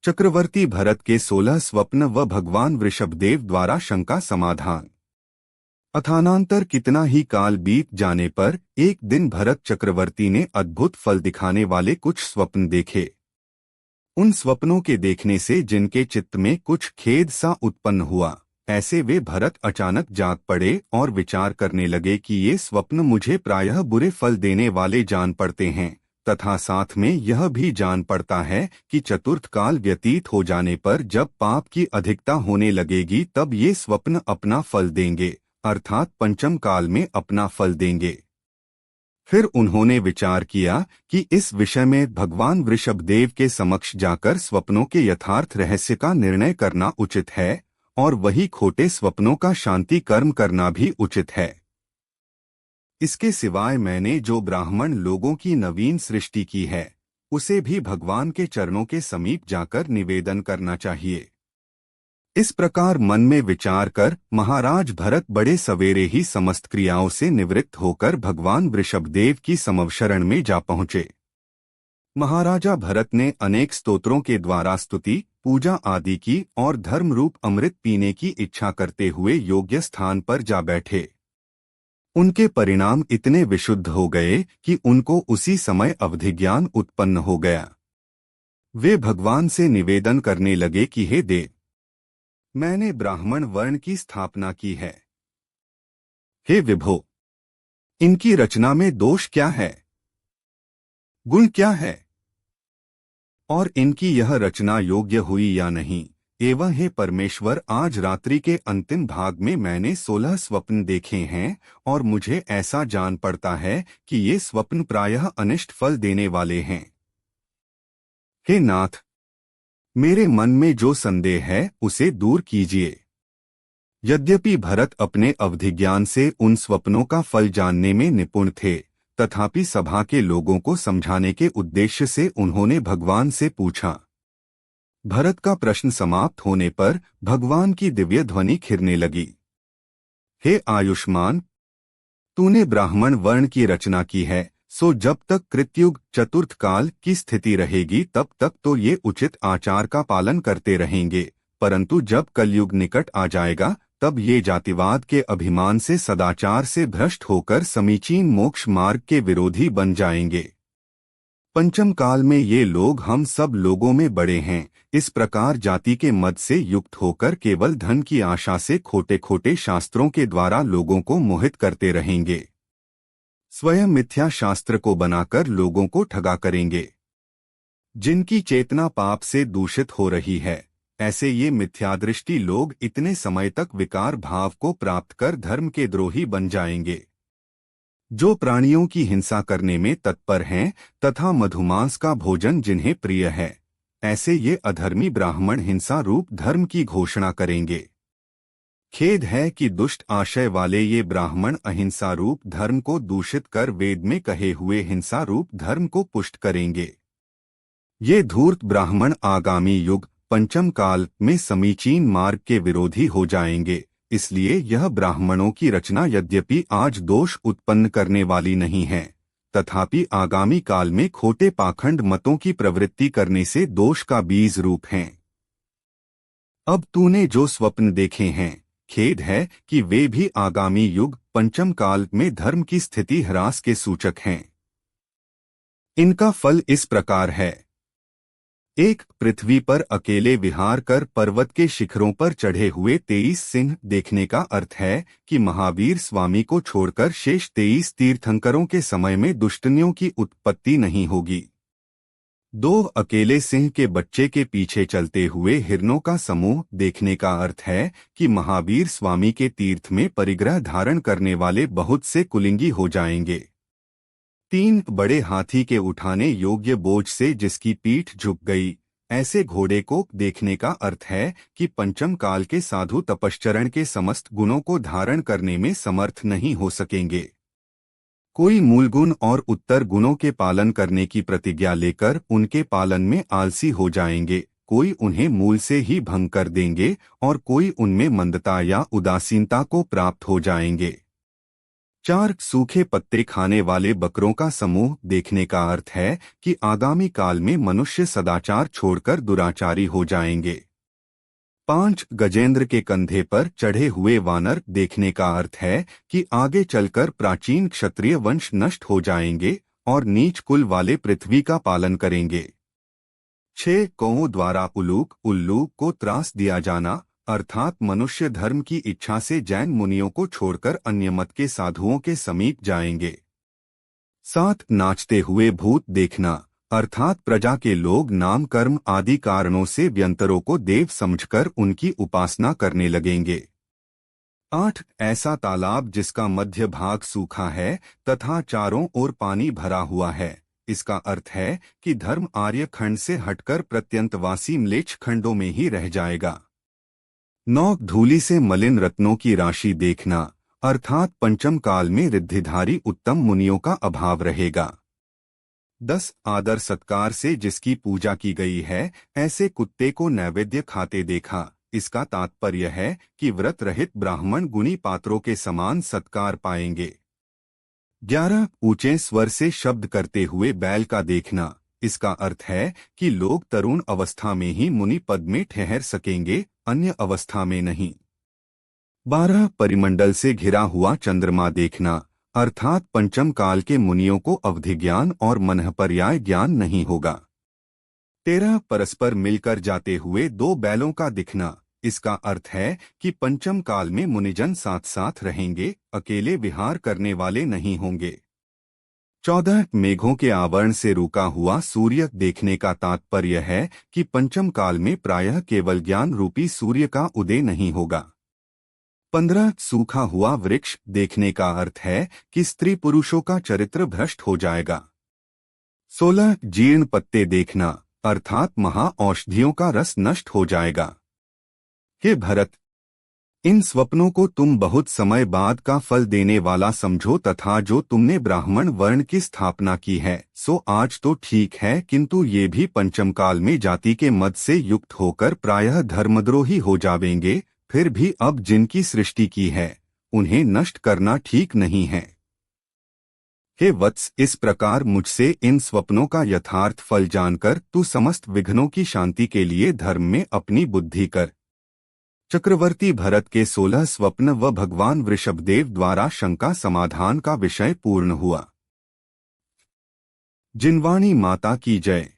चक्रवर्ती भरत के 16 स्वप्न व भगवान वृषभदेव द्वारा शंका समाधान। अथानांतर कितना ही काल बीत जाने पर एक दिन भरत चक्रवर्ती ने अद्भुत फल दिखाने वाले कुछ स्वप्न देखे। उन स्वप्नों के देखने से जिनके चित्त में कुछ खेद सा उत्पन्न हुआ, ऐसे वे भरत अचानक जाग पड़े और विचार करने लगे कि ये स्वप्न मुझे प्रायः बुरे फल देने वाले जान पड़ते हैं, तथा साथ में यह भी जान पड़ता है कि चतुर्थ काल व्यतीत हो जाने पर जब पाप की अधिकता होने लगेगी तब ये स्वप्न अपना फल देंगे, अर्थात पंचम काल में अपना फल देंगे। फिर उन्होंने विचार किया कि इस विषय में भगवान वृषभदेव के समक्ष जाकर स्वप्नों के यथार्थ रहस्य का निर्णय करना उचित है, और वही खोटे स्वप्नों का शांति कर्म करना भी उचित है। इसके सिवाय मैंने जो ब्राह्मण लोगों की नवीन सृष्टि की है, उसे भी भगवान के चरणों के समीप जाकर निवेदन करना चाहिए। इस प्रकार मन में विचार कर महाराज भरत बड़े सवेरे ही समस्त क्रियाओं से निवृत्त होकर भगवान वृषभदेव की समवशरण में जा पहुँचे। महाराजा भरत ने अनेक स्तोत्रों के द्वारा स्तुति पूजा आदि की और धर्म रूप अमृत पीने की इच्छा करते हुए योग्य स्थान पर जा बैठे। उनके परिणाम इतने विशुद्ध हो गए कि उनको उसी समय अवधिज्ञान उत्पन्न हो गया। वे भगवान से निवेदन करने लगे कि हे देव, मैंने ब्राह्मण वर्ण की स्थापना की है। हे विभो, इनकी रचना में दोष क्या है, गुण क्या है, और इनकी यह रचना योग्य हुई या नहीं। एवं हे परमेश्वर, आज रात्रि के अंतिम भाग में मैंने 16 स्वप्न देखे हैं और मुझे ऐसा जान पड़ता है कि ये स्वप्न प्रायः अनिष्ट फल देने वाले हैं। हे नाथ, मेरे मन में जो संदेह है उसे दूर कीजिए। यद्यपि भरत अपने अवधिज्ञान से उन स्वप्नों का फल जानने में निपुण थे, तथापि सभा के लोगों को समझाने के उद्देश्य से उन्होंने भगवान से पूछा। भरत का प्रश्न समाप्त होने पर भगवान की दिव्य ध्वनि खिरने लगी। हे आयुष्मान, तूने ब्राह्मण वर्ण की रचना की है, सो जब तक कृतयुग चतुर्थ काल की स्थिति रहेगी तब तक तो ये उचित आचार का पालन करते रहेंगे, परंतु जब कलयुग निकट आ जाएगा तब ये जातिवाद के अभिमान से सदाचार से भ्रष्ट होकर समीचीन मोक्ष मार्ग के विरोधी बन जाएंगे। पंचम काल में ये लोग हम सब लोगों में बड़े हैं, इस प्रकार जाति के मद से युक्त होकर केवल धन की आशा से खोटे खोटे शास्त्रों के द्वारा लोगों को मोहित करते रहेंगे। स्वयं मिथ्या शास्त्र को बनाकर लोगों को ठगा करेंगे। जिनकी चेतना पाप से दूषित हो रही है, ऐसे ये मिथ्यादृष्टि लोग इतने समय तक विकार भाव को प्राप्त कर धर्म के द्रोही बन जाएंगे। जो प्राणियों की हिंसा करने में तत्पर हैं तथा मधुमांस का भोजन जिन्हें प्रिय है, ऐसे ये अधर्मी ब्राह्मण हिंसा रूप धर्म की घोषणा करेंगे। खेद है कि दुष्ट आशय वाले ये ब्राह्मण अहिंसा रूप धर्म को दूषित कर वेद में कहे हुए हिंसा रूप धर्म को पुष्ट करेंगे। ये धूर्त ब्राह्मण आगामी युग पंचम काल में समीचीन मार्ग के विरोधी हो जाएंगे। इसलिए यह ब्राह्मणों की रचना यद्यपि आज दोष उत्पन्न करने वाली नहीं है, तथापि आगामी काल में खोटे पाखंड मतों की प्रवृत्ति करने से दोष का बीज रूप हैं। अब तूने जो स्वप्न देखे हैं, खेद है कि वे भी आगामी युग पंचम काल में धर्म की स्थिति ह्रास के सूचक हैं। इनका फल इस प्रकार है। एक, पृथ्वी पर अकेले विहार कर पर्वत के शिखरों पर चढ़े हुए 23 सिंह देखने का अर्थ है कि महावीर स्वामी को छोड़कर शेष 23 तीर्थंकरों के समय में दुष्टनियों की उत्पत्ति नहीं होगी। 2, अकेले सिंह के बच्चे के पीछे चलते हुए हिरणों का समूह देखने का अर्थ है कि महावीर स्वामी के तीर्थ में परिग्रह धारण करने वाले बहुत से कुलिंगी हो जाएंगे। 3, बड़े हाथी के उठाने योग्य बोझ से जिसकी पीठ झुक गई, ऐसे घोड़े को देखने का अर्थ है कि पंचम काल के साधु तपश्चरण के समस्त गुणों को धारण करने में समर्थ नहीं हो सकेंगे। कोई मूल गुण और उत्तर गुणों के पालन करने की प्रतिज्ञा लेकर उनके पालन में आलसी हो जाएंगे, कोई उन्हें मूल से ही भंग कर देंगे और कोई उनमें मंदता या उदासीनता को प्राप्त हो जाएंगे। 4 सूखे पत्ते खाने वाले बकरों का समूह देखने का अर्थ है कि आगामी काल में मनुष्य सदाचार छोड़कर दुराचारी हो जाएंगे। 5 गजेंद्र के कंधे पर चढ़े हुए वानर देखने का अर्थ है कि आगे चलकर प्राचीन क्षत्रिय वंश नष्ट हो जाएंगे और नीच कुल वाले पृथ्वी का पालन करेंगे। 6 कौओं द्वारा उल्लू को त्रास दिया जाना अर्थात मनुष्य धर्म की इच्छा से जैन मुनियों को छोड़कर अन्य मत के साधुओं के समीप जाएंगे। 7 नाचते हुए भूत देखना अर्थात प्रजा के लोग नाम कर्म आदि कारणों से व्यंतरों को देव समझकर उनकी उपासना करने लगेंगे। 8 ऐसा तालाब जिसका मध्य भाग सूखा है तथा चारों ओर पानी भरा हुआ है, इसका अर्थ है कि धर्म आर्य खंड से हटकर प्रत्यंतवासी म्लेच्छ खंडों में ही रह जाएगा। 9 धूलि से मलिन रत्नों की राशि देखना अर्थात पंचम काल में रिद्धिधारी उत्तम मुनियों का अभाव रहेगा। 10 आदर सत्कार से जिसकी पूजा की गई है ऐसे कुत्ते को नैवेद्य खाते देखा, इसका तात्पर्य है कि व्रत रहित ब्राह्मण गुणी पात्रों के समान सत्कार पाएंगे। 11 ऊंचे स्वर से शब्द करते हुए बैल का देखना, इसका अर्थ है कि लोग तरुण अवस्था में ही मुनि पद में ठहर सकेंगे, अन्य अवस्था में नहीं। 12 परिमंडल से घिरा हुआ चंद्रमा देखना अर्थात पंचम काल के मुनियों को अवधि ज्ञान और मनःपर्याय ज्ञान नहीं होगा। 13 परस्पर मिलकर जाते हुए 2 बैलों का दिखना, इसका अर्थ है कि पंचम काल में मुनिजन साथ साथ रहेंगे, अकेले विहार करने वाले नहीं होंगे। 14 मेघों के आवरण से रुका हुआ सूर्य देखने का तात्पर्य है कि पंचम काल में प्रायः केवल ज्ञान रूपी सूर्य का उदय नहीं होगा। 15 सूखा हुआ वृक्ष देखने का अर्थ है कि स्त्री पुरुषों का चरित्र भ्रष्ट हो जाएगा। 16 जीर्ण पत्ते देखना अर्थात महाऔषधियों का रस नष्ट हो जाएगा। हे भरत, इन स्वप्नों को तुम बहुत समय बाद का फल देने वाला समझो तथा जो तुमने ब्राह्मण वर्ण की स्थापना की है सो आज तो ठीक है, किंतु ये भी पंचम काल में जाति के मद से युक्त होकर प्रायः धर्मद्रोही हो जावेंगे। फिर भी अब जिनकी सृष्टि की है उन्हें नष्ट करना ठीक नहीं है। हे वत्स, इस प्रकार मुझसे इन स्वप्नों का यथार्थ फल जानकर तू समस्त विघ्नों की शांति के लिए धर्म में अपनी बुद्धि कर। चक्रवर्ती भरत के 16 स्वप्न व भगवान वृषभदेव द्वारा शंका समाधान का विषय पूर्ण हुआ। जिनवाणी माता की जय।